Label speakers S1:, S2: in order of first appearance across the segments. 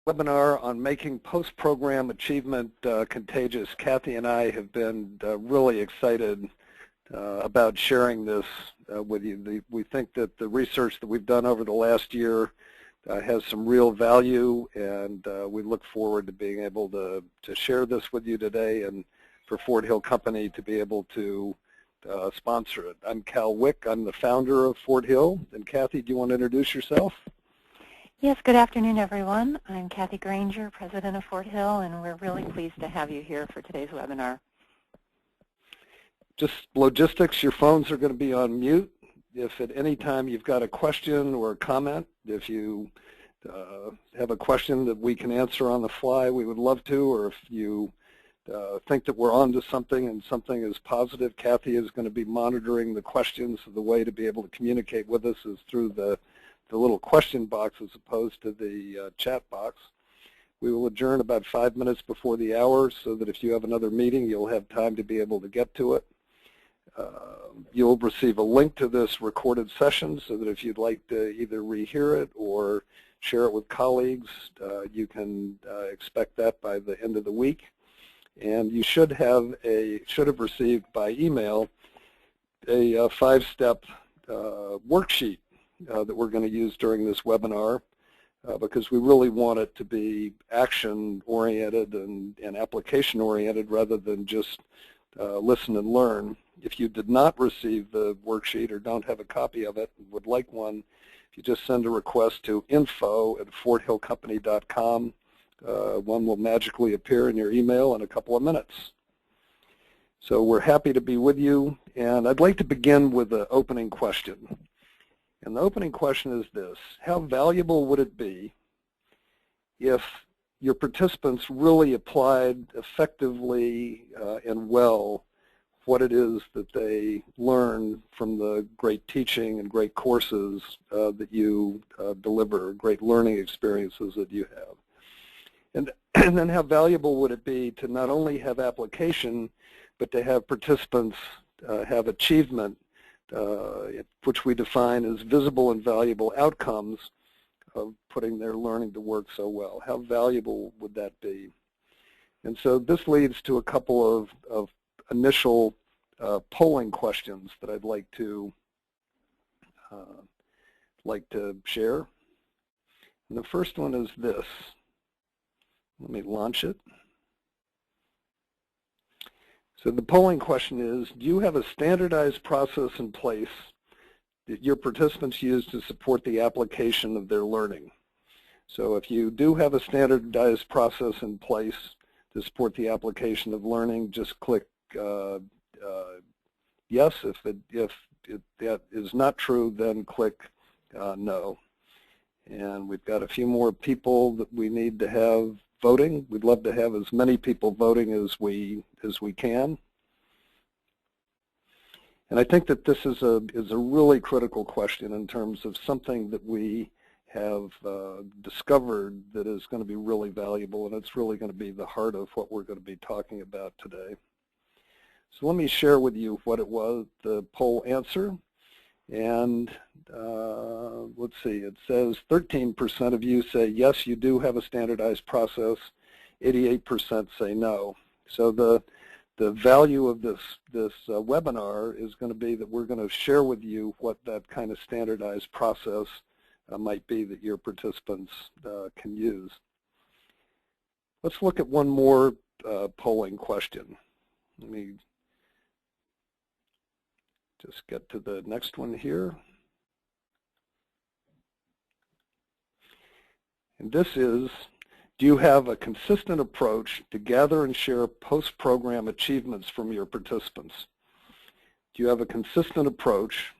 S1: Webinar on making post-program achievement contagious. Kathy and I have been really excited about sharing this with you. We think that the research that we've done over the last year has some real value, and we look forward to being able to share this with you today and for Fort Hill Company to be able to sponsor it. I'm Cal Wick. I'm the founder of Fort Hill. And Kathy, do you want to introduce yourself?
S2: Yes, good afternoon, everyone. I'm Kathy Granger, president of Fort Hill, and we're really pleased to have you here for today's webinar.
S1: Just logistics, your phones are going to be on mute. If at any time you've got a question or a comment, if you have a question that we can answer on the fly, we would love to, or if you think that we're on to something and something is positive, Kathy is going to be monitoring the questions. So the way to be able to communicate with us is through the little question box as opposed to the chat box. We will adjourn about 5 minutes before the hour so that if you have another meeting, you'll have time to be able to get to it. You'll receive a link to this recorded session so that if you'd like to either rehear it or share it with colleagues, you can expect that by the end of the week. And you should have received by email a 5-step worksheet that we're going to use during this webinar because we really want it to be action-oriented and application-oriented rather than just listen and learn. If you did not receive the worksheet or don't have a copy of it and would like one, if you just send a request to info@forthillcompany.com, one will magically appear in your email in a couple of minutes. So we're happy to be with you, and I'd like to begin with an opening question. And the opening question is this: how valuable would it be if your participants really applied effectively and well what it is that they learn from the great teaching and great courses that you deliver, great learning experiences that you have? And then how valuable would it be to not only have application, but to have participants have achievement, which we define as visible and valuable outcomes of putting their learning to work so well. How valuable would that be? And so this leads to a couple of initial polling questions that I'd like to share. And the first one is this. Let me launch it. So the polling question is, do you have a standardized process in place that your participants use to support the application of their learning? So if you do have a standardized process in place to support the application of learning, just click yes. If that is not true, then click no. And we've got a few more people that we need to have voting. We'd love to have as many people voting as we can. And I think that this is a really critical question in terms of something that we have discovered that is going to be really valuable, and it's really going to be the heart of what we're going to be talking about today. So let me share with you what it was, the poll answer. And let's see, it says 13% of you say yes, you do have a standardized process. 88% say no. So the value of this webinar is going to be that we're going to share with you what that kind of standardized process might be that your participants can use. Let's look at one more polling question. Let me just get to the next one here. And this is, do you have a consistent approach to gather and share post-program achievements from your participants? Do you have a consistent approach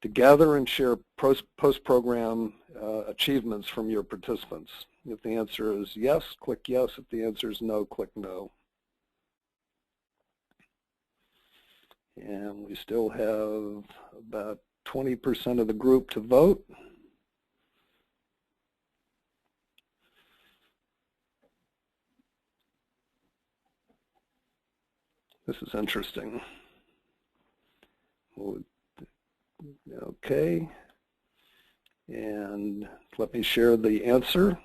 S1: to gather and share post-program achievements from your participants? If the answer is yes, click yes. If the answer is no, click no. And we still have about 20% of the group to vote. This is interesting. Okay. And let me share the answer.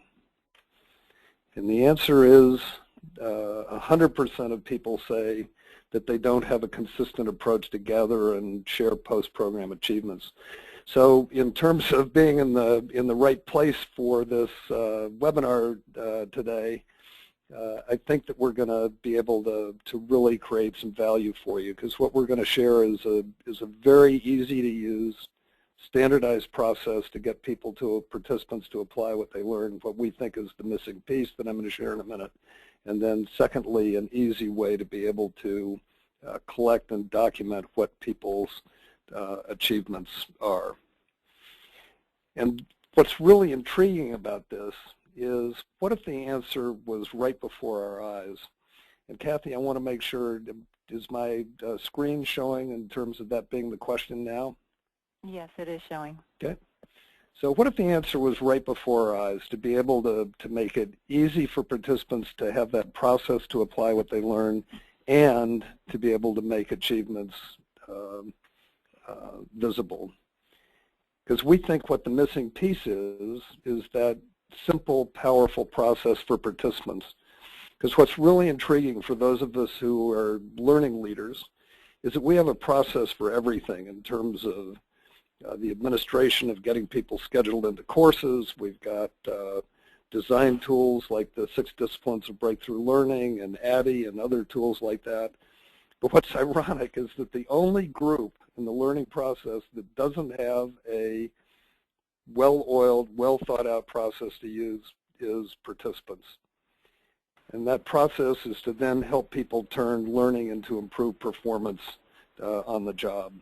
S1: And the answer is 100% of people say that they don't have a consistent approach to gather and share post-program achievements. So in terms of being in the right place for this webinar today, I think that we're going to be able to really create some value for you, because what we're going to share is a very easy to use, standardized process to get participants to apply what they learn, what we think is the missing piece that I'm going to share in a minute. And then secondly, an easy way to be able to collect and document what people's achievements are. And what's really intriguing about this is, what if the answer was right before our eyes? And Kathy, I want to make sure, is my screen showing in terms of that being the question now?
S2: Yes, it is showing.
S1: Okay. So what if the answer was right before our eyes, to be able to make it easy for participants to have that process to apply what they learn, and to be able to make achievements visible? Because we think what the missing piece is that simple, powerful process for participants. Because what's really intriguing for those of us who are learning leaders is that we have a process for everything in terms of the administration of getting people scheduled into courses. We've got design tools like the 6 Disciplines of Breakthrough Learning and ADDIE and other tools like that. But what's ironic is that the only group in the learning process that doesn't have a well-oiled, well-thought-out process to use is participants. And that process is to then help people turn learning into improved performance on the job.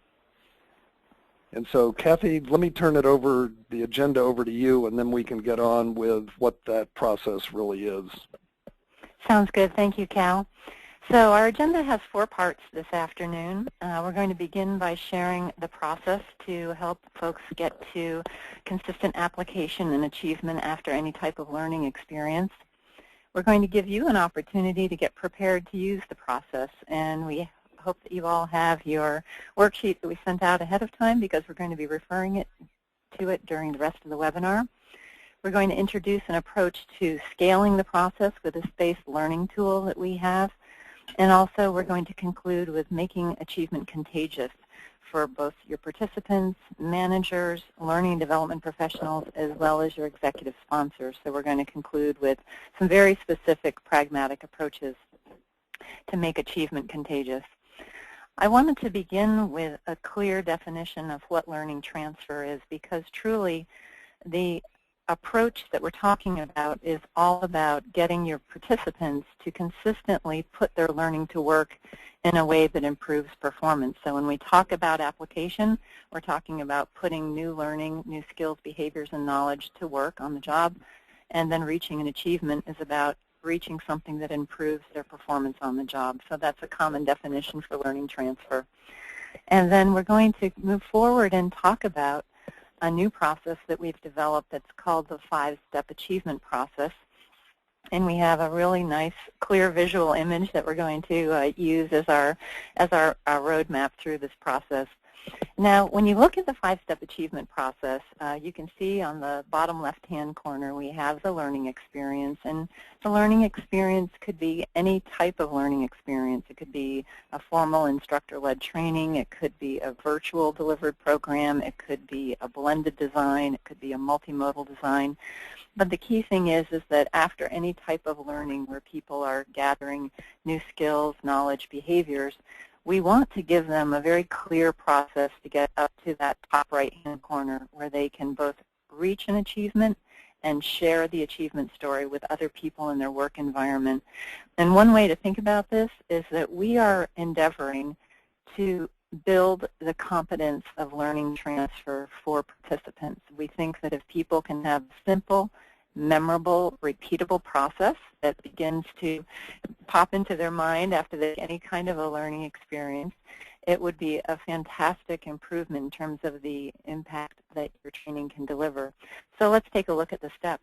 S1: And so, Kathy, let me turn the agenda over to you, and then we can get on with what that process really is.
S2: Sounds good. Thank you, Cal. So our agenda has 4 parts this afternoon. We're going to begin by sharing the process to help folks get to consistent application and achievement after any type of learning experience. We're going to give you an opportunity to get prepared to use the process, and we hope that you all have your worksheet that we sent out ahead of time, because we're going to be referring to it during the rest of the webinar. We're going to introduce an approach to scaling the process with a spaced learning tool that we have. And also, we're going to conclude with making achievement contagious for both your participants, managers, learning and development professionals, as well as your executive sponsors. So we're going to conclude with some very specific pragmatic approaches to make achievement contagious. I wanted to begin with a clear definition of what learning transfer is, because truly the approach that we're talking about is all about getting your participants to consistently put their learning to work in a way that improves performance. So when we talk about application, we're talking about putting new learning, new skills, behaviors, and knowledge to work on the job. And then reaching an achievement is about reaching something that improves their performance on the job. So that's a common definition for learning transfer. And then we're going to move forward and talk about a new process that we've developed that's called the 5-step achievement process. And we have a really nice, clear visual image that we're going to use as our roadmap through this process. Now, when you look at the 5-step achievement process, you can see on the bottom left-hand corner we have the learning experience. And the learning experience could be any type of learning experience. It could be a formal instructor-led training. It could be a virtual delivered program. It could be a blended design. It could be a multimodal design. But the key thing is that after any type of learning where people are gathering new skills, knowledge, behaviors, we want to give them a very clear process to get up to that top right-hand corner where they can both reach an achievement and share the achievement story with other people in their work environment. And one way to think about this is that we are endeavoring to build the competence of learning transfer for participants. We think that if people can have simple, memorable, repeatable process that begins to pop into their mind after any kind of a learning experience, it would be a fantastic improvement in terms of the impact that your training can deliver. So let's take a look at the steps.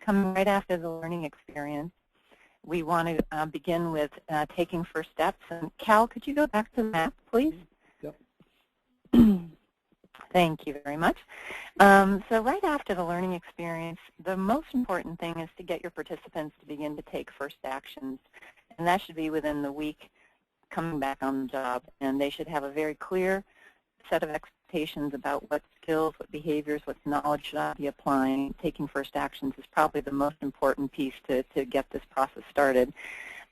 S2: Coming right after the learning experience, we want to begin with taking first steps. And Cal, could you go back to the map, please?
S1: Yep.
S2: Thank you very much. So right after the learning experience, the most important thing is to get your participants to begin to take first actions, and that should be within the week coming back on the job, and they should have a very clear set of expectations about what skills, what behaviors, what knowledge should I be applying. Taking first actions is probably the most important piece to get this process started.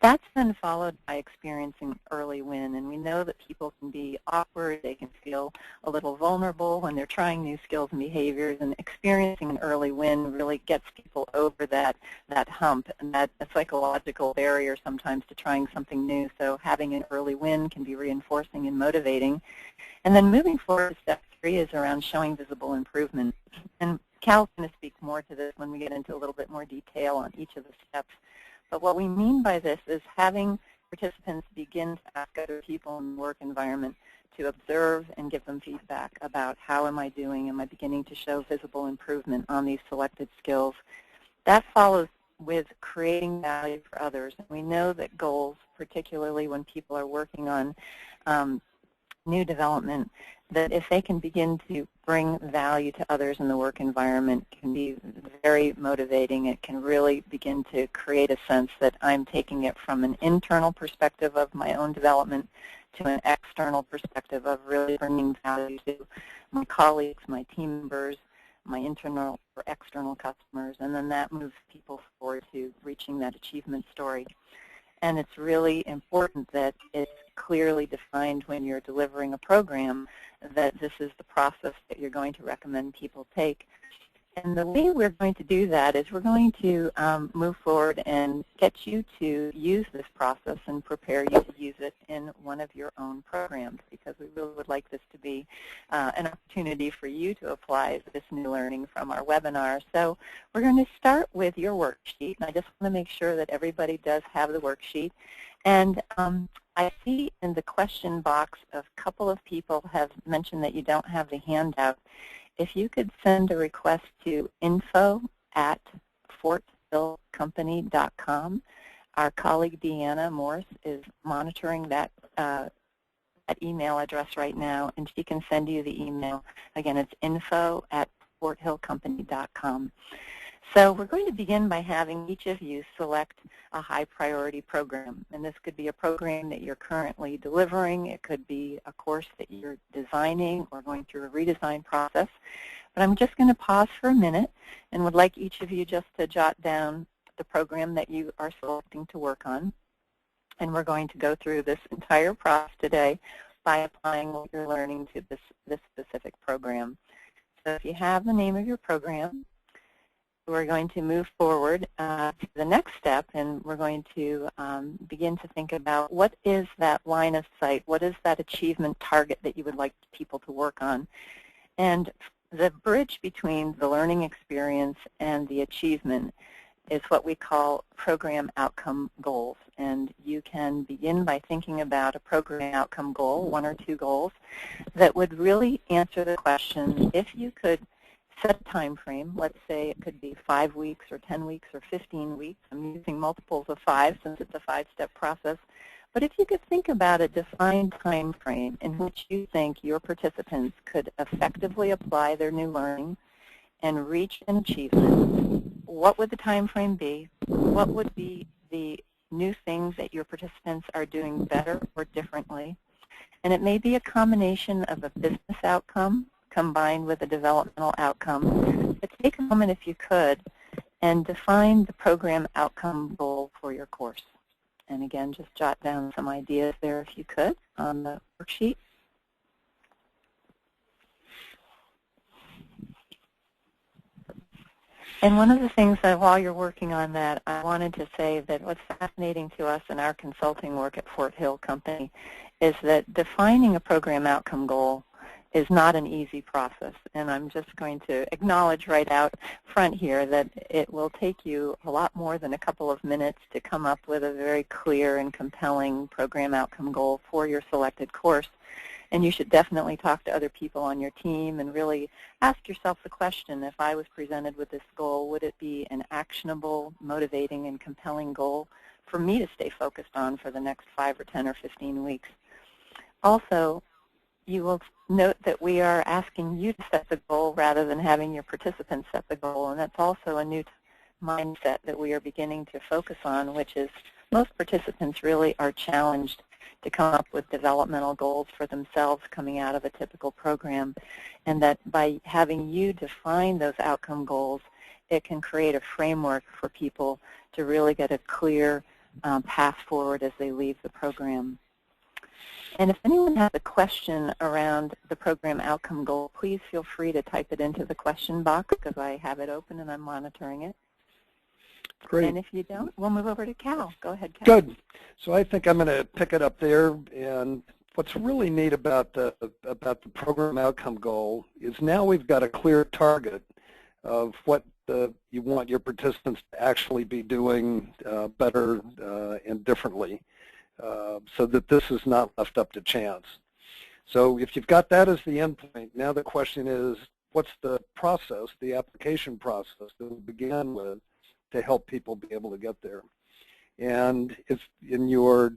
S2: That's then followed by experiencing early win, and we know that people can be awkward, they can feel a little vulnerable when they're trying new skills and behaviors, and experiencing an early win really gets people over that hump and that psychological barrier sometimes to trying something new. So having an early win can be reinforcing and motivating. And then moving forward, step 3 is around showing visible improvement. And Cal's going to speak more to this when we get into a little bit more detail on each of the steps. But what we mean by this is having participants begin to ask other people in the work environment to observe and give them feedback about how am I doing, am I beginning to show visible improvement on these selected skills. That follows with creating value for others. And we know that goals, particularly when people are working on new development, that if they can begin to bring value to others in the work environment, can be very motivating. It can really begin to create a sense that I'm taking it from an internal perspective of my own development to an external perspective of really bringing value to my colleagues, my team members, my internal or external customers, and then that moves people forward to reaching that achievement story. And it's really important that it's clearly defined when you're delivering a program that this is the process that you're going to recommend people take. And the way we're going to do that is we're going to move forward and get you to use this process and prepare you to use it in one of your own programs, because we really would like this to be an opportunity for you to apply this new learning from our webinar. So we're going to start with your worksheet, and I just want to make sure that everybody does have the worksheet. And I see in the question box a couple of people have mentioned that you don't have the handout. If you could send a request to info@forthillcompany.com, our colleague Deanna Morse is monitoring that email address right now, and she can send you the email. Again, it's info@forthillcompany.com. So we're going to begin by having each of you select a high priority program. And this could be a program that you're currently delivering. It could be a course that you're designing or going through a redesign process. But I'm just going to pause for a minute and would like each of you just to jot down the program that you are selecting to work on. And we're going to go through this entire process today by applying what you're learning to this specific program. So if you have the name of your program, we're going to move forward to the next step, and we're going to begin to think about what is that line of sight, what is that achievement target that you would like people to work on. And the bridge between the learning experience and the achievement is what we call program outcome goals. And you can begin by thinking about a program outcome goal, 1 or 2 goals, that would really answer the question, if you could set a time frame, let's say it could be 5 weeks or 10 weeks or 15 weeks. I'm using multiples of 5 since it's a 5-step process. But if you could think about a defined time frame in which you think your participants could effectively apply their new learning and reach an achievement, what would the time frame be? What would be the new things that your participants are doing better or differently? And it may be a combination of a business outcome combined with a developmental outcome. But take a moment, if you could, and define the program outcome goal for your course. And again, just jot down some ideas there, if you could, on the worksheet. And one of the things that while you're working on that, I wanted to say that what's fascinating to us in our consulting work at Fort Hill Company is that defining a program outcome goal is not an easy process. And I'm just going to acknowledge right out front here that it will take you a lot more than a couple of minutes to come up with a very clear and compelling program outcome goal for your selected course. And you should definitely talk to other people on your team and really ask yourself the question, if I was presented with this goal, would it be an actionable, motivating, and compelling goal for me to stay focused on for the next 5 or 10 or 15 weeks? Also, you will note that we are asking you to set the goal rather than having your participants set the goal, and that's also a new mindset that we are beginning to focus on, which is most participants really are challenged to come up with developmental goals for themselves coming out of a typical program, and that by having you define those outcome goals, it can create a framework for people to really get a clear path forward as they leave the program. And if anyone has a question around the program outcome goal, please feel free to type it into the question box because I have it open and I'm monitoring it.
S1: Great.
S2: And if you don't, we'll move over to Cal. Go ahead, Cal.
S1: Good. So I think I'm going to pick it up there. And what's really neat about the program outcome goal is now we've got a clear target of what you want your participants to actually be doing better and differently, so that this is not left up to chance. So if you've got that as the end point, now the question is, what's the process, the application process that we began with to help people be able to get there? And if in your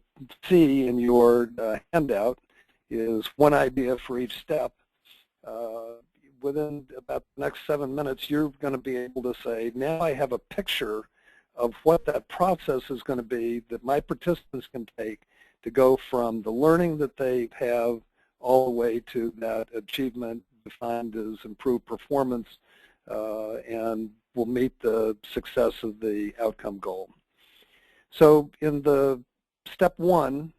S1: handout is one idea for each step. Within about the next 7 minutes, you're going to be able to say, now I have a picture of what that process is going to be that my participants can take to go from the learning that they have all the way to that achievement defined as improved performance and will meet the success of the outcome goal. So in the step one,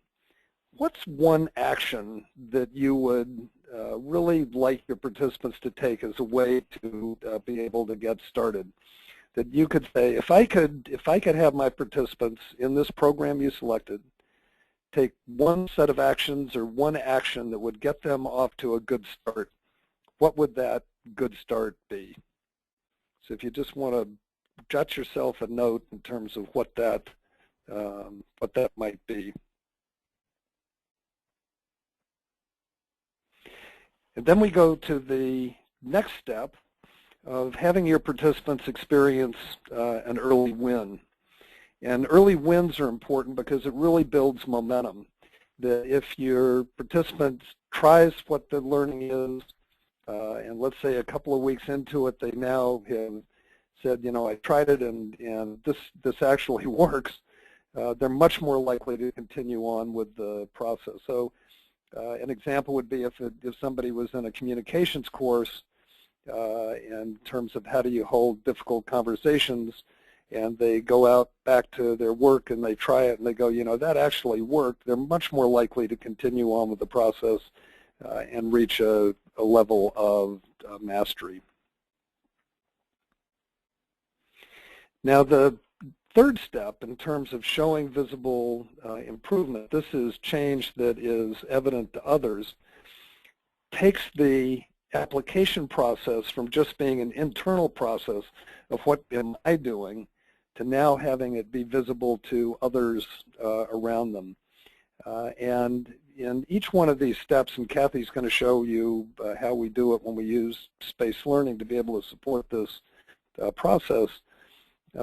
S1: what's one action that you would really like your participants to take as a way to be able to get started? That you could say, if I could have my participants in this program you selected take one set of actions or one action that would get them off to a good start, what would that good start be? So if you just want to jot yourself a note in terms of what that might be. And then we go to the next step of having your participants experience an early win. And early wins are important because it really builds momentum. That if your participant tries what the learning is, and let's say a couple of weeks into it, they now have said, you know, I tried it and this actually works, they're much more likely to continue on with the process. So an example would be if somebody was in a communications course in terms of how do you hold difficult conversations, and they go out back to their work and they try it and they go, you know, that actually worked, they're much more likely to continue on with the process and reach a level of mastery. Now the third step in terms of showing visible improvement, this is change that is evident to others, takes the application process from just being an internal process of what am I doing to now having it be visible to others around them. And in each one of these steps, and Kathy's going to show you how we do it when we use space learning to be able to support this process,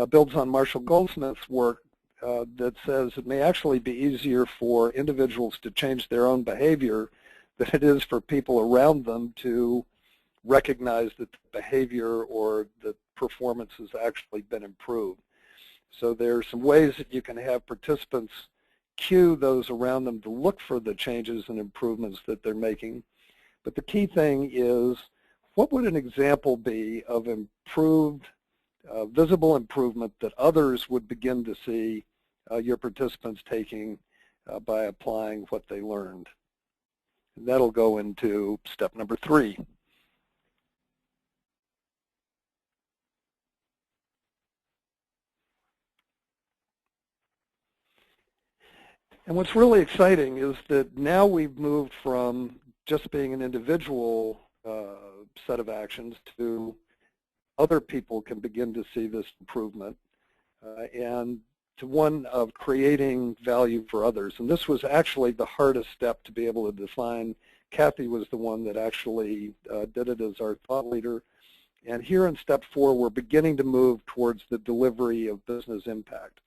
S1: builds on Marshall Goldsmith's work that says it may actually be easier for individuals to change their own behavior than it is for people around them to recognize that the behavior or the performance has actually been improved. So there are some ways that you can have participants cue those around them to look for the changes and improvements that they're making. But the key thing is, what would an example be of improved, visible improvement that others would begin to see your participants taking by applying what they learned? And that'll go into step number 3. And what's really exciting is that now we've moved from just being an individual set of actions to other people can begin to see this improvement and to one of creating value for others. And this was actually the hardest step to be able to define. Kathy was the one that actually did it as our thought leader. And here in step 4, we're beginning to move towards the delivery of business impact.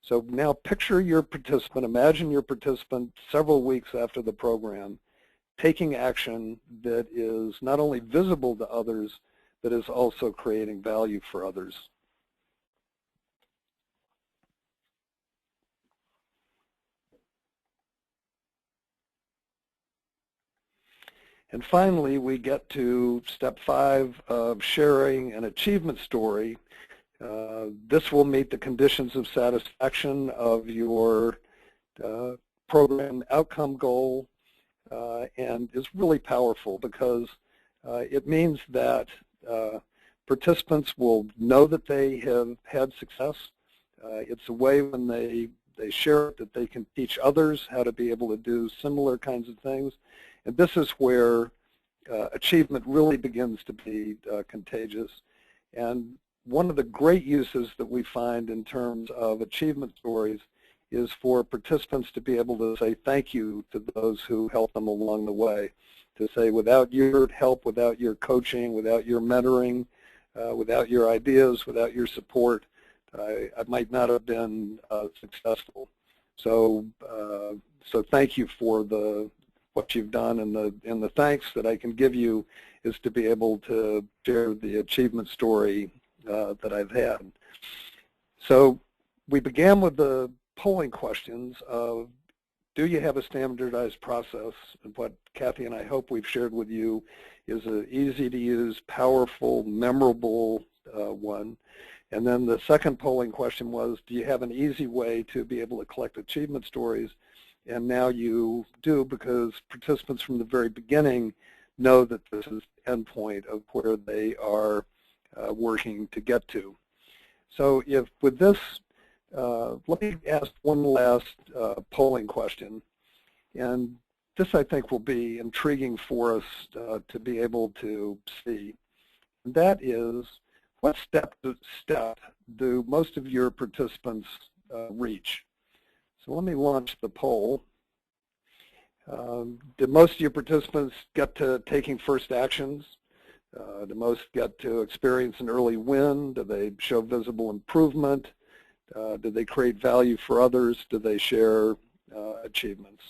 S1: So now picture your participant, imagine your participant several weeks after the program taking action that is not only visible to others, but is also creating value for others. And finally, we get to step 5 of sharing an achievement story. This will meet the conditions of satisfaction of your program outcome goal, and is really powerful because it means that participants will know that they have had success. It's a way when they share it that they can teach others how to be able to do similar kinds of things. And this is where achievement really begins to be contagious. And one of the great uses that we find in terms of achievement stories is for participants to be able to say thank you to those who helped them along the way. To say, without your help, without your coaching, without your mentoring, without your ideas, without your support, I might not have been successful. So, so thank you for what you've done, and the thanks that I can give you is to be able to share the achievement story that I've had. So we began with the polling questions of, do you have a standardized process? And what Kathy and I hope we've shared with you is an easy-to-use, powerful, memorable one. And then the second polling question was, do you have an easy way to be able to collect achievement stories? And now you do, because participants from the very beginning know that this is the end point of where they are working to get to. So if with this, let me ask one last polling question. And this, I think, will be intriguing for us to be able to see. And that is, what step do most of your participants reach? So let me launch the poll. Did most of your participants get to taking first actions? Do most get to experience an early win? Do they show visible improvement? Do they create value for others? Do they share achievements?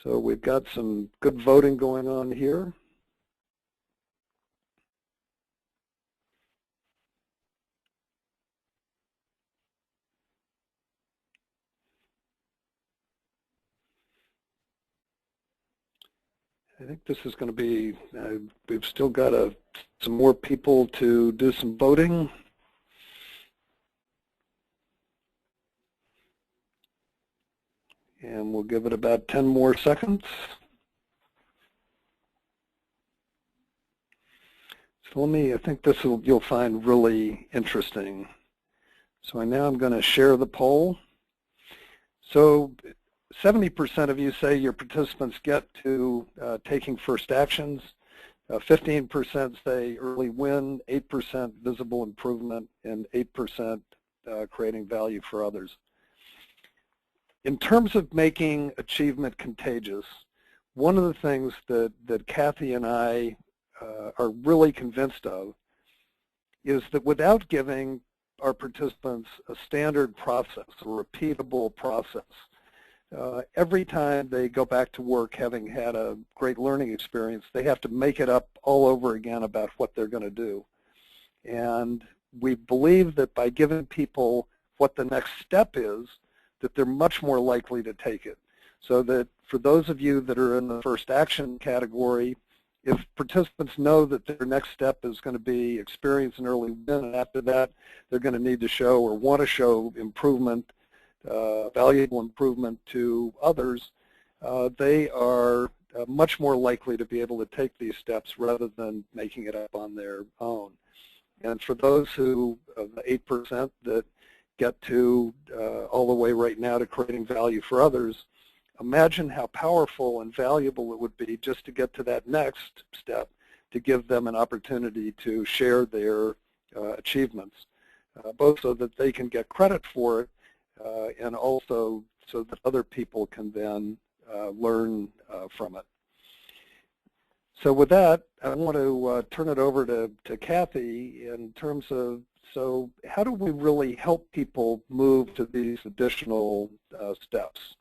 S1: So we've got some good voting going on here. I think this is going to be, we've still got some more people to do some voting. And we'll give it about 10 more seconds. So I think this you'll find really interesting. So now I'm going to share the poll. So 70% of you say your participants get to taking first actions. 15% say early win, 8% visible improvement, and 8% creating value for others. In terms of making achievement contagious, one of the things that Kathy and I are really convinced of is that without giving our participants a standard process, a repeatable process, every time they go back to work having had a great learning experience, they have to make it up all over again about what they're going to do. And we believe that by giving people what the next step is, that they're much more likely to take it. So that for those of you that are in the first action category, if participants know that their next step is going to be experience an early win, and after that they're going to need to show or want to show improvement, valuable improvement to others, they are much more likely to be able to take these steps rather than making it up on their own. And for those who, the 8% that get to all the way right now to creating value for others, imagine how powerful and valuable it would be just to get to that next step, to give them an opportunity to share their achievements, both so that they can get credit for it, and also so that other people can then learn from it. So with that, I want to turn it over to Kathy in terms of, so how do we really help people move to these additional steps?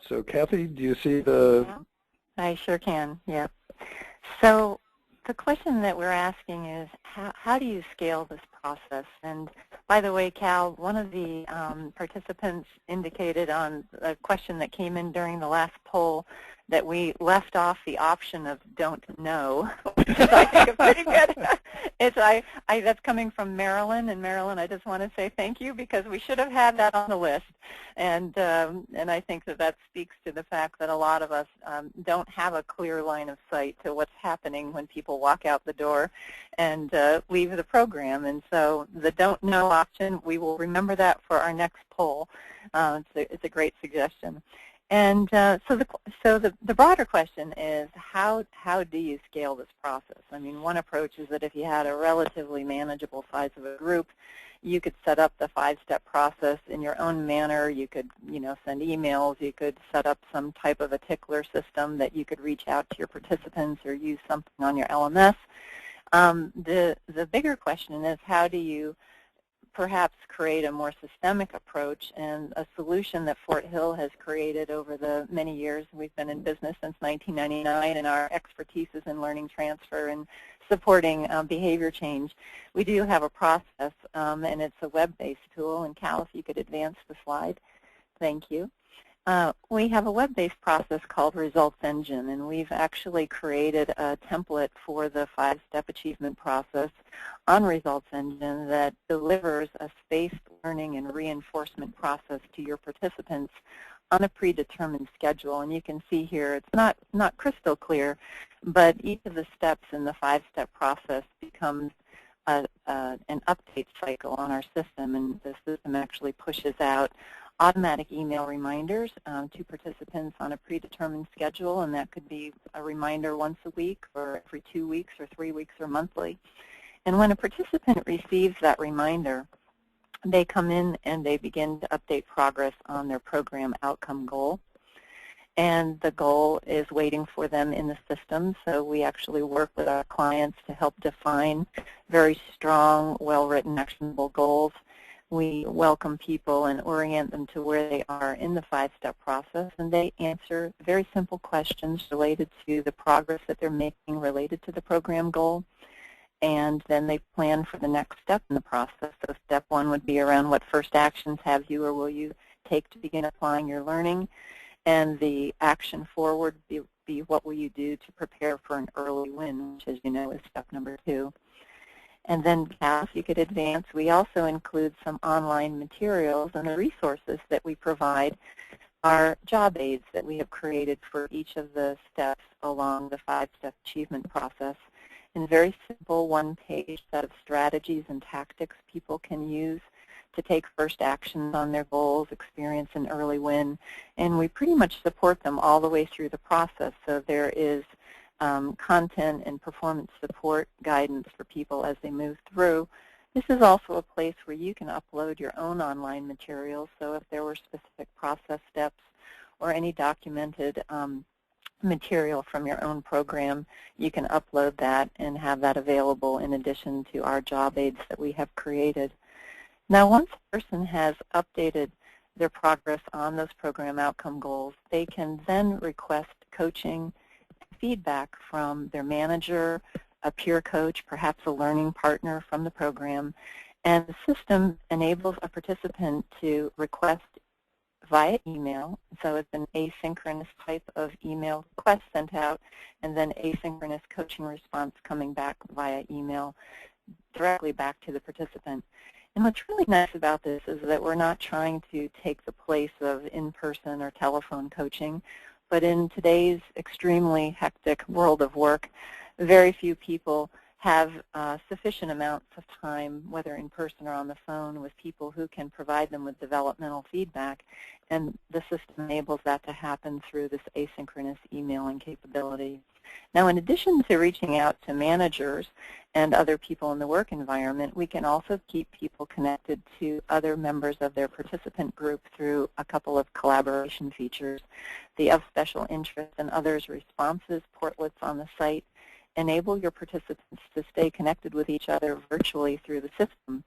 S1: So Kathy, do you see the...
S2: Yeah, I sure can, yeah. So the question that we're asking is, how do you scale this process? And by the way, Cal, one of the participants indicated on a question that came in during the last poll that we left off the option of don't know, which is, I think, a pretty good. That's coming from Marilyn, and Marilyn, I just want to say thank you because we should have had that on the list, and I think that speaks to the fact that a lot of us don't have a clear line of sight to what's happening when people walk out the door and leave the program, and so the don't know option, we will remember that for our next poll. It's a great suggestion. And so the broader question is, how do you scale this process? I mean, one approach is that if you had a relatively manageable size of a group, you could set up the 5-step process in your own manner. You could, send emails. You could set up some type of a tickler system that you could reach out to your participants or use something on your LMS. The bigger question is, how do you perhaps create a more systemic approach, and a solution that Fort Hill has created over the many years. We've been in business since 1999, and our expertise is in learning transfer and supporting behavior change. We do have a process, and it's a web-based tool. And Cal, if you could advance the slide. Thank you. We have a web-based process called Results Engine, and we've actually created a template for the 5-step achievement process on Results Engine that delivers a spaced learning and reinforcement process to your participants on a predetermined schedule. And you can see here it's not crystal clear, but each of the steps in the 5-step process becomes an update cycle on our system, and the system actually pushes out automatic email reminders to participants on a predetermined schedule, and that could be a reminder once a week or every 2 weeks or 3 weeks or monthly. And when a participant receives that reminder, they come in and they begin to update progress on their program outcome goal. And the goal is waiting for them in the system, so we actually work with our clients to help define very strong, well-written, actionable goals. We welcome people and orient them to where they are in the 5-step process, and they answer very simple questions related to the progress that they're making related to the program goal. And then they plan for the next step in the process. So step 1 would be around what first actions have you or will you take to begin applying your learning. And the action forward be what will you do to prepare for an early win, which, as you know, is step number 2. And then, Cal, if you could advance, we also include some online materials, and the resources that we provide are job aids that we have created for each of the steps along the 5-step achievement process, in very simple one-page set of strategies and tactics people can use to take first actions on their goals, experience an early win, and we pretty much support them all the way through the process. So there is content and performance support guidance for people as they move through. This is also a place where you can upload your own online materials, so if there were specific process steps or any documented material from your own program, you can upload that and have that available in addition to our job aids that we have created. Now, once a person has updated their progress on those program outcome goals, they can then request coaching feedback from their manager, a peer coach, perhaps a learning partner from the program, and the system enables a participant to request via email. So it's an asynchronous type of email request sent out, and then asynchronous coaching response coming back via email directly back to the participant. And what's really nice about this is that we're not trying to take the place of in-person or telephone coaching, but in today's extremely hectic world of work, very few people have sufficient amounts of time, whether in person or on the phone, with people who can provide them with developmental feedback, and the system enables that to happen through this asynchronous emailing capability. Now, in addition to reaching out to managers and other people in the work environment, we can also keep people connected to other members of their participant group through a couple of collaboration features. The of special interest and others responses portlets on the site enable your participants to stay connected with each other virtually through the system.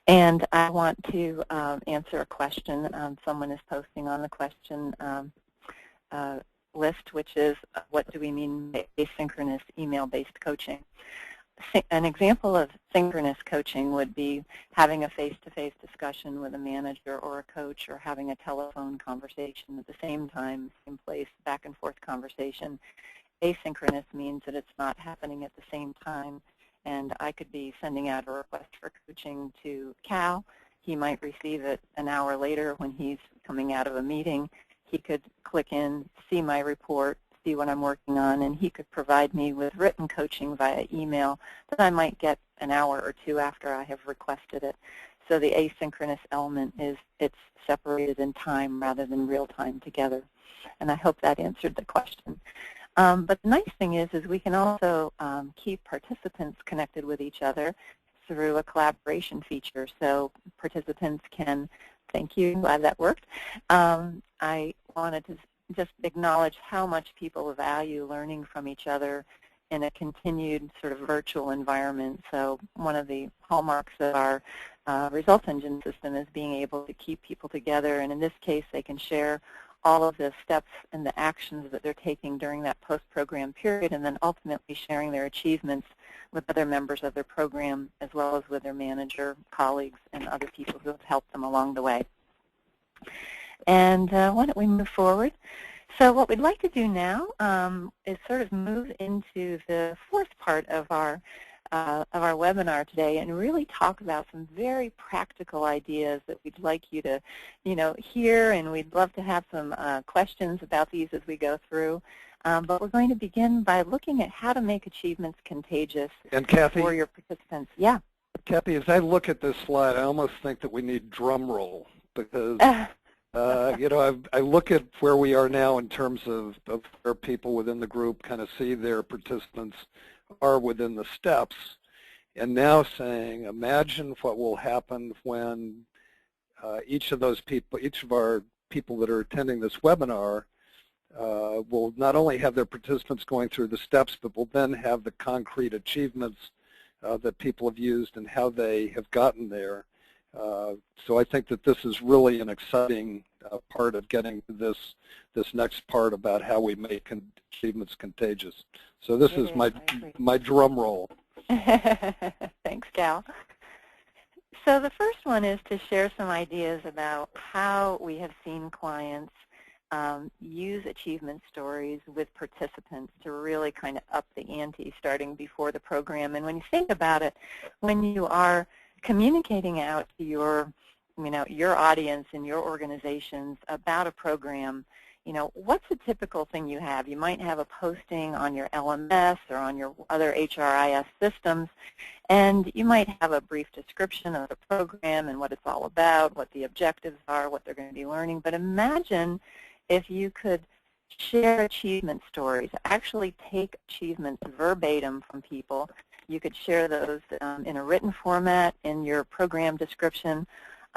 S2: And I want to answer a question someone is posting on the question list, which is, what do we mean by asynchronous email-based coaching? An example of synchronous coaching would be having a face-to-face discussion with a manager or a coach, or having a telephone conversation at the same time, same place, back and forth conversation. Asynchronous means that it's not happening at the same time, and I could be sending out a request for coaching to Cal. He might receive it an hour later when he's coming out of a meeting. He could click in, see my report, see what I'm working on, and he could provide me with written coaching via email that I might get an hour or two after I have requested it. So the asynchronous element is it's separated in time rather than real time together. And I hope that answered the question. But the nice thing is we can also keep participants connected with each other through a collaboration feature. So participants can, thank you, glad that worked. I wanted to just acknowledge how much people value learning from each other in a continued sort of virtual environment. So one of the hallmarks of our results engine system is being able to keep people together, and in this case they can share all of the steps and the actions that they're taking during that post-program period, and then ultimately sharing their achievements with other members of their program, as well as with their manager, colleagues, and other people who have helped them along the way. And why don't we move forward? So what we'd like to do now is sort of move into the fourth part of our webinar today, and really talk about some very practical ideas that we'd like you to, hear, and we'd love to have some questions about these as we go through. But we're going to begin by looking at how to make achievements contagious
S1: And Kathy,
S2: for your participants. Yeah.
S1: Kathy, as I look at this slide, I almost think that we need drum roll, because I look at where we are now in terms of where people within the group kind of see their participants are within the steps, and now saying, imagine what will happen when each of our people that are attending this webinar will not only have their participants going through the steps, but will then have the concrete achievements that people have used and how they have gotten there. So I think that this is really an exciting part of getting to this next part about how we make achievements contagious. So this is my drum roll.
S2: Thanks, Cal. So the first one is to share some ideas about how we have seen clients use achievement stories with participants to really kind of up the ante starting before the program. And when you think about it, when you are communicating out to your audience and your organizations about a program, what's a typical thing you have? You might have a posting on your LMS or on your other HRIS systems, and you might have a brief description of the program and what it's all about, what the objectives are, what they're going to be learning. But imagine if you could share achievement stories, actually take achievements verbatim from people. You could share those in a written format in your program description.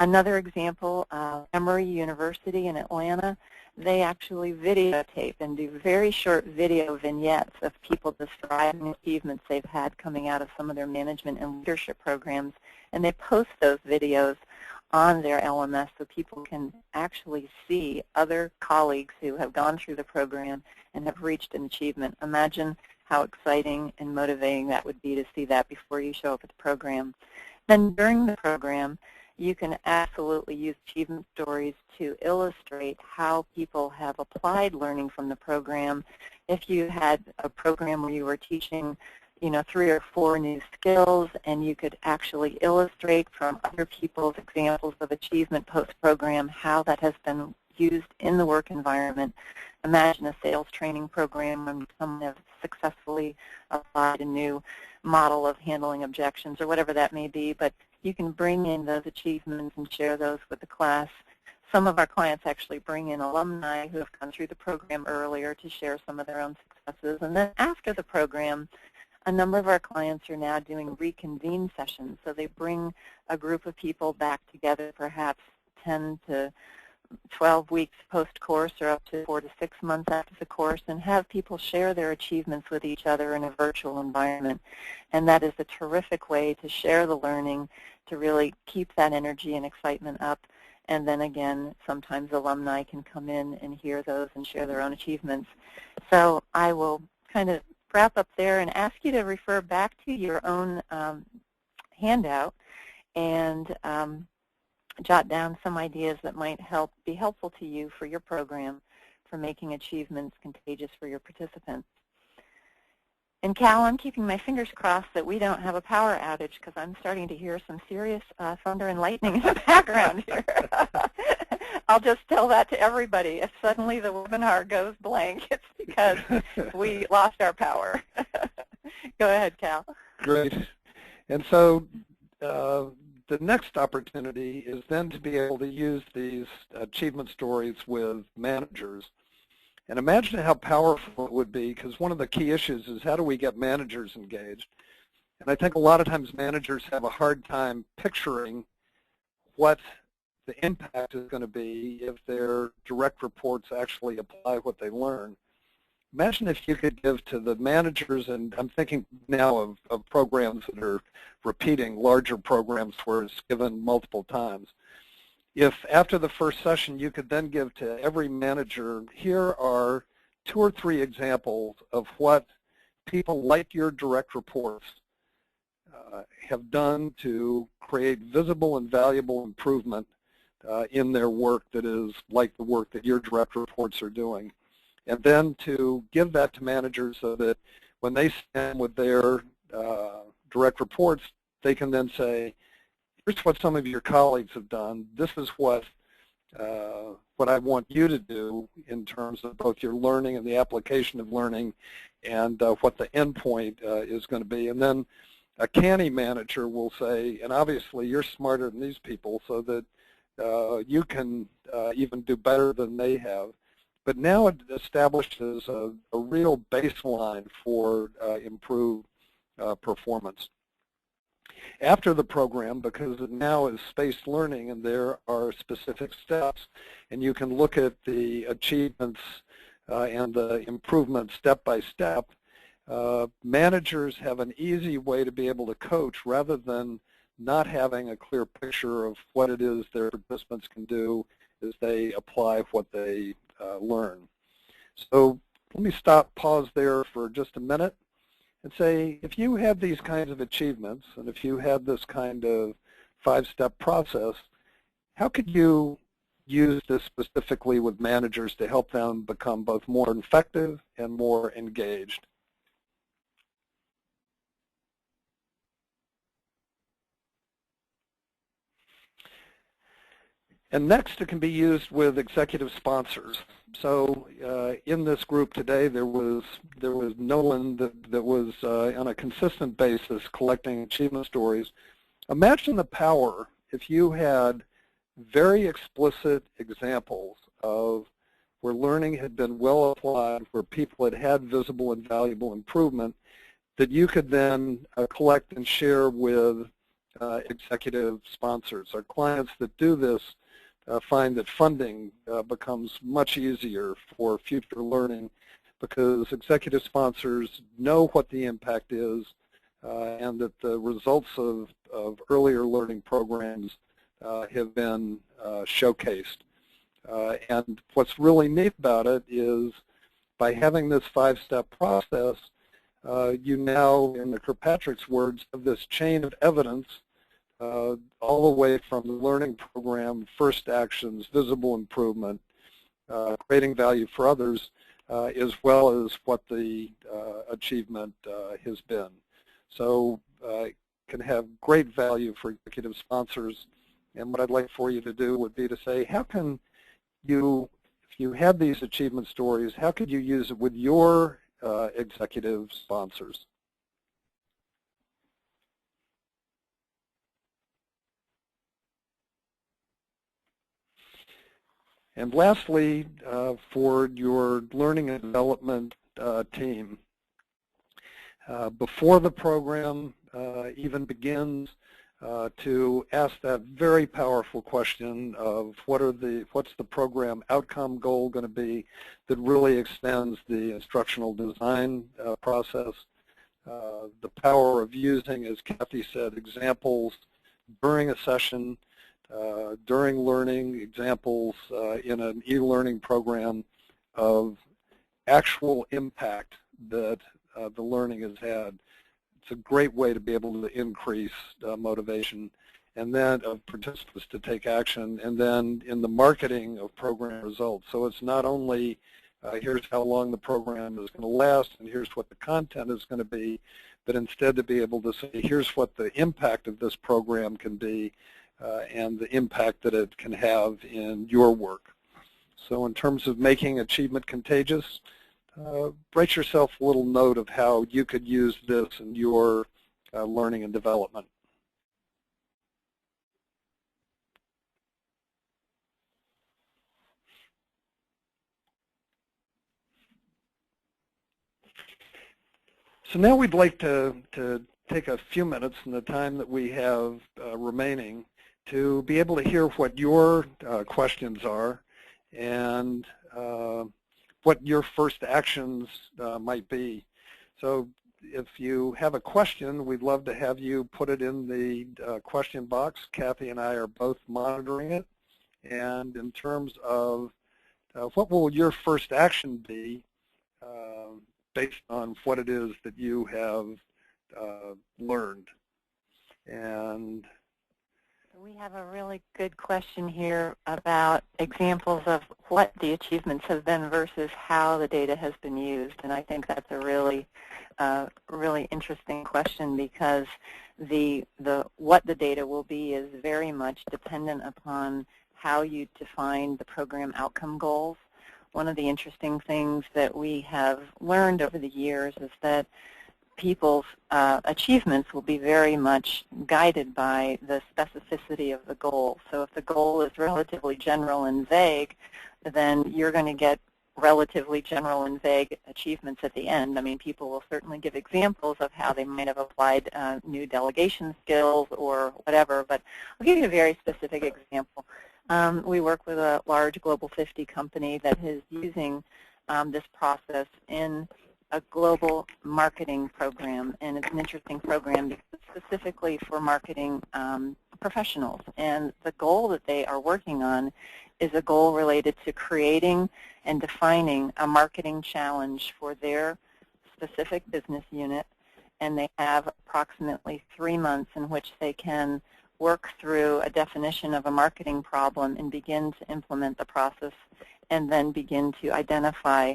S2: Another example, Emory University in Atlanta, they actually videotape and do very short video vignettes of people describing achievements they've had coming out of some of their management and leadership programs, and they post those videos on their LMS so people can actually see other colleagues who have gone through the program and have reached an achievement. Imagine how exciting and motivating that would be to see that before you show up at the program. Then during the program, you can absolutely use achievement stories to illustrate how people have applied learning from the program. If you had a program where you were teaching 3 or 4 new skills, and you could actually illustrate from other people's examples of achievement post-program how that has been used in the work environment. Imagine a sales training program when someone has successfully applied a new model of handling objections or whatever that may be, but you can bring in those achievements and share those with the class. Some of our clients actually bring in alumni who have gone through the program earlier to share some of their own successes. And then after the program, a number of our clients are now doing reconvene sessions. So they bring a group of people back together, perhaps 10 to 12 weeks post-course or up to 4 to 6 months after the course, and have people share their achievements with each other in a virtual environment. And that is a terrific way to share the learning, to really keep that energy and excitement up. And then again, sometimes alumni can come in and hear those and share their own achievements. So I will kind of wrap up there and ask you to refer back to your own handout and jot down some ideas that might be helpful to you for your program for making achievements contagious for your participants. And Cal, I'm keeping my fingers crossed that we don't have a power outage, because I'm starting to hear some serious thunder and lightning in the background here. I'll just tell that to everybody. If suddenly the webinar goes blank, it's because we lost our power. Go ahead, Cal.
S1: Great. And so the next opportunity is then to be able to use these achievement stories with managers. And imagine how powerful it would be, because one of the key issues is how do we get managers engaged? And I think a lot of times managers have a hard time picturing what the impact is going to be if their direct reports actually apply what they learn. Imagine if you could give to the managers, and I'm thinking now of programs that are repeating, larger programs where it's given multiple times. If after the first session you could then give to every manager, here are 2 or 3 examples of what people like your direct reports have done to create visible and valuable improvement in their work that is like the work that your direct reports are doing. And then to give that to managers so that when they stand with their direct reports, they can then say, here's what some of your colleagues have done. This is what I want you to do in terms of both your learning and the application of learning, and what the endpoint is going to be. And then a canny manager will say, and obviously you're smarter than these people, so that you can even do better than they have. But now it establishes a real baseline for improved performance. After the program, because it now is spaced learning and there are specific steps, and you can look at the achievements and the improvements step by step, managers have an easy way to be able to coach rather than not having a clear picture of what it is their participants can do as they apply what they learn. So let me pause there for just a minute and say, if you had these kinds of achievements, and if you had this kind of 5-step process, how could you use this specifically with managers to help them become both more effective and more engaged? And next, it can be used with executive sponsors. So in this group today, there was no one that was on a consistent basis collecting achievement stories. Imagine the power if you had very explicit examples of where learning had been well applied, where people had visible and valuable improvement, that you could then collect and share with executive sponsors. Our clients that do this find that funding becomes much easier for future learning, because executive sponsors know what the impact is and that the results of earlier learning programs have been showcased. And what's really neat about it is by having this 5-step process, you now, in Kirkpatrick's words, have this chain of evidence all the way from the learning program, first actions, visible improvement, creating value for others, as well as what the achievement has been. So it can have great value for executive sponsors. And what I'd like for you to do would be to say, how can you, if you had these achievement stories, how could you use it with your executive sponsors? And lastly, for your learning and development team, before the program even begins, to ask that very powerful question of what's the program outcome goal going to be that really extends the instructional design process. The power of using, as Kathy said, examples during a session, during learning, examples in an e-learning program of actual impact that the learning has had. It's a great way to be able to increase motivation, and then of participants to take action, and then in the marketing of program results. So it's not only here's how long the program is going to last and here's what the content is going to be, but instead to be able to say here's what the impact of this program can be and the impact that it can have in your work. So in terms of making achievement contagious, write yourself a little note of how you could use this in your learning and development. So now we'd like to take a few minutes in the time that we have remaining to be able to hear what your questions are and what your first actions might be. So if you have a question, we'd love to have you put it in the question box. Kathy and I are both monitoring it. And in terms of what will your first action be based on what it is that you have learned. And
S2: we have a really good question here about examples of what the achievements have been versus how the data has been used. And I think that's a really interesting question because what the data will be is very much dependent upon how you define the program outcome goals. One of the interesting things that we have learned over the years is that people's achievements will be very much guided by the specificity of the goal. So if the goal is relatively general and vague, then you're going to get relatively general and vague achievements at the end. I mean, people will certainly give examples of how they might have applied new delegation skills or whatever, but I'll give you a very specific example. We work with a large Global 50 company that is using this process in a global marketing program, and it's an interesting program because it's specifically for marketing professionals. And the goal that they are working on is a goal related to creating and defining a marketing challenge for their specific business unit, and they have approximately 3 months in which they can work through a definition of a marketing problem and begin to implement the process and then begin to identify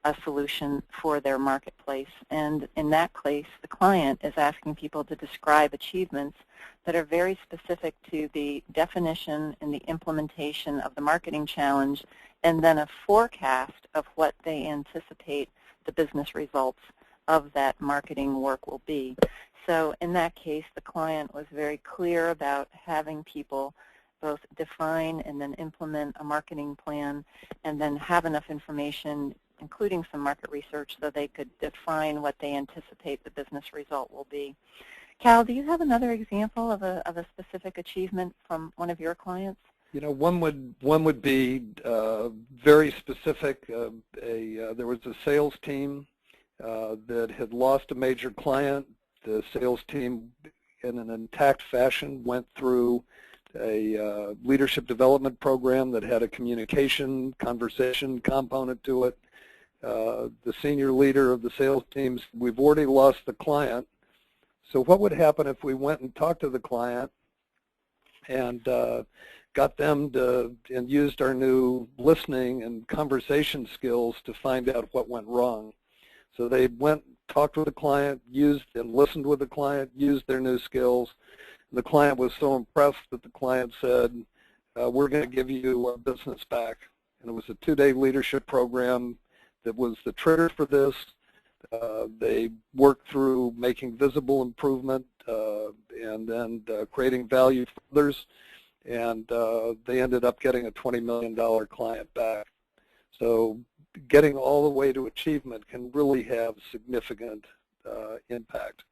S2: a solution for their marketplace. And in that case, the client is asking people to describe achievements that are very specific to the definition and the implementation of the marketing challenge, and then a forecast of what they anticipate the business results of that marketing work will be. So in that case, the client was very clear about having people both define and then implement a marketing plan and then have enough information, including some market research, so they could define what they anticipate the business result will be. Cal, do you have another example of a specific achievement from one of your clients?
S1: You know, one would be very specific. There was a sales team that had lost a major client. The sales team, in an intact fashion, went through a leadership development program that had a communication, conversation component to it. The senior leader of the sales teams, we've already lost the client. So what would happen if we went and talked to the client and got them to, and used our new listening and conversation skills to find out what went wrong? So they went, talked with the client, used and listened with the client, used their new skills. The client was so impressed that the client said, we're going to give you our business back. And it was a 2-day leadership program that was the trigger for this. They worked through making visible improvement and then creating value for others. And they ended up getting a $20 million client back. So getting all the way to achievement can really have significant impact.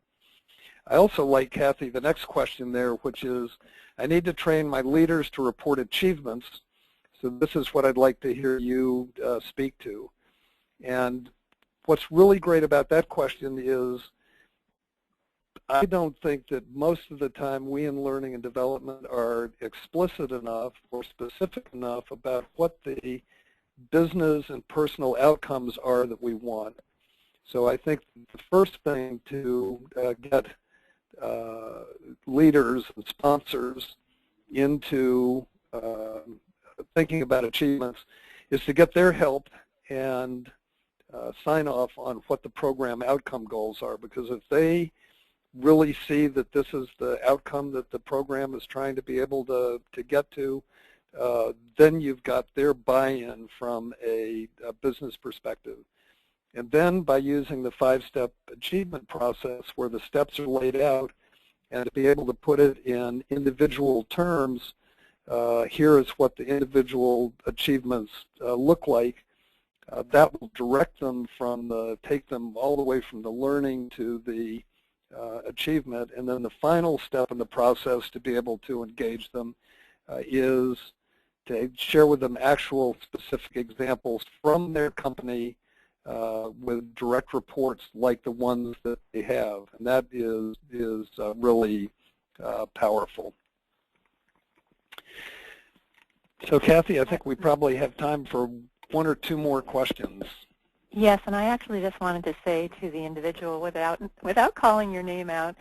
S1: I also like, Kathy, the next question there, which is, I need to train my leaders to report achievements, so this is what I'd like to hear you speak to. And what's really great about that question is I don't think that most of the time we in learning and development are explicit enough or specific enough about what the business and personal outcomes are that we want. So I think the first thing to get leaders and sponsors into thinking about achievements is to get their help and sign off on what the program outcome goals are, because if they really see that this is the outcome that the program is trying to be able to get to, then you've got their buy-in from a business perspective. And then by using the 5-step achievement process where the steps are laid out and to be able to put it in individual terms, here is what the individual achievements look like, that will direct them from take them all the way from the learning to the achievement. And then the final step in the process to be able to engage them is to share with them actual specific examples from their company with direct reports like the ones that they have. And that is really powerful. So Kathy, I think we probably have time for 1 or 2 more questions.
S2: Yes, and I actually just wanted to say to the individual, without calling your name out,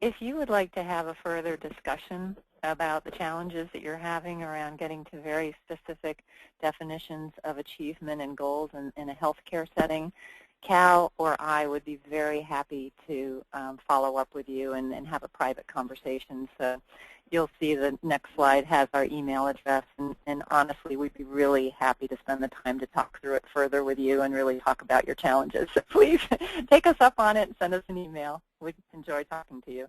S2: if you would like to have a further discussion about the challenges that you're having around getting to very specific definitions of achievement and goals in a healthcare setting, Cal or I would be very happy to follow up with you and have a private conversation. So you'll see the next slide has our email address, and honestly, we'd be really happy to spend the time to talk through it further with you and really talk about your challenges. So please take us up on it and send us an email. We'd enjoy talking to you.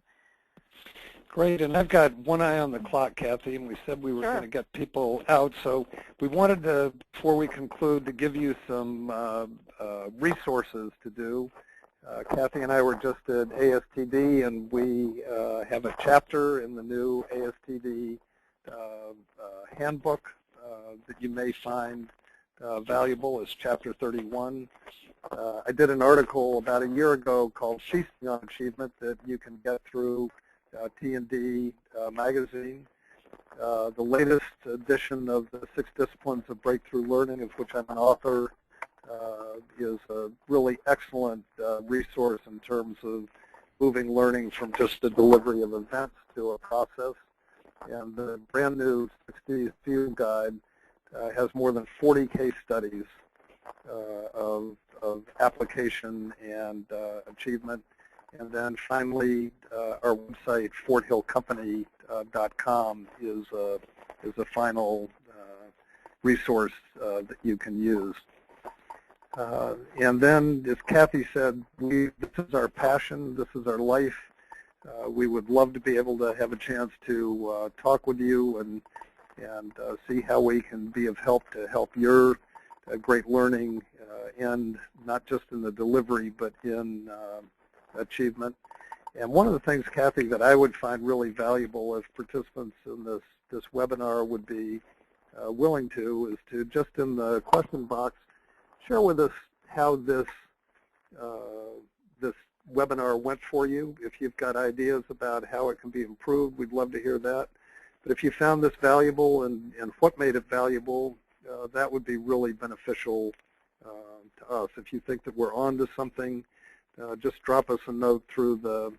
S1: Great, and I've got one eye on the clock, Kathy, and we said we were going to get people out. So we wanted to, before we conclude, to give you some resources to do. Kathy and I were just at ASTD, and we have a chapter in the new ASTD handbook that you may find valuable. It's Chapter 31. I did an article about a year ago called Feasting on Achievement that you can get through T&D magazine. The latest edition of the 6 Disciplines of Breakthrough Learning, of which I'm an author, is a really excellent resource in terms of moving learning from just the delivery of events to a process. And the brand new 60 Field Guide has more than 40 case studies of application and achievement. And then finally, our website, forthillcompany.com, is a final resource that you can use. And then, as Kathy said, this is our passion, this is our life. We would love to be able to have a chance to talk with you and see how we can be of help to help your great learning and not just in the delivery, but in achievement. And one of the things, Kathy, that I would find really valuable if participants in this webinar would be willing to is to just in the question box share with us how this webinar went for you. If you've got ideas about how it can be improved, we'd love to hear that. But if you found this valuable and what made it valuable, that would be really beneficial to us. If you think that we're on to something, just drop us a note through the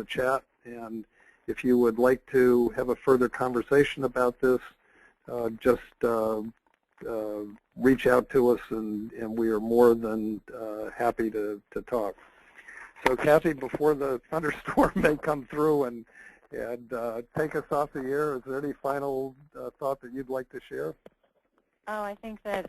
S1: chat. And if you would like to have a further conversation about this, just reach out to us, and we are more than happy to talk. So Kathy, before the thunderstorm may come through and take us off the air, is there any final thought that you'd like to share?
S2: Oh, I think that,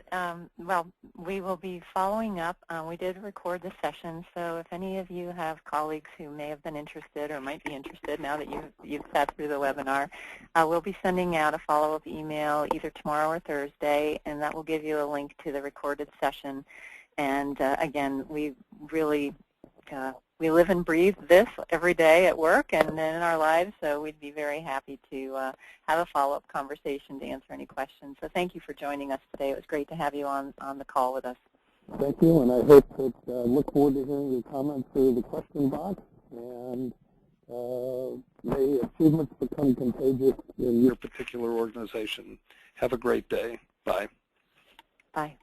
S2: well, we will be following up. We did record the session, so if any of you have colleagues who may have been interested or might be interested now that you've sat through the webinar, we'll be sending out a follow-up email either tomorrow or Thursday, and that will give you a link to the recorded session. And again, we really we live and breathe this every day at work and in our lives, so we'd be very happy to have a follow-up conversation to answer any questions. So thank you for joining us today. It was great to have you on the call with us.
S1: Thank you, and I hope that look forward to hearing your comments through the question box, and may achievements become contagious in your particular organization. Have a great day. Bye.
S2: Bye.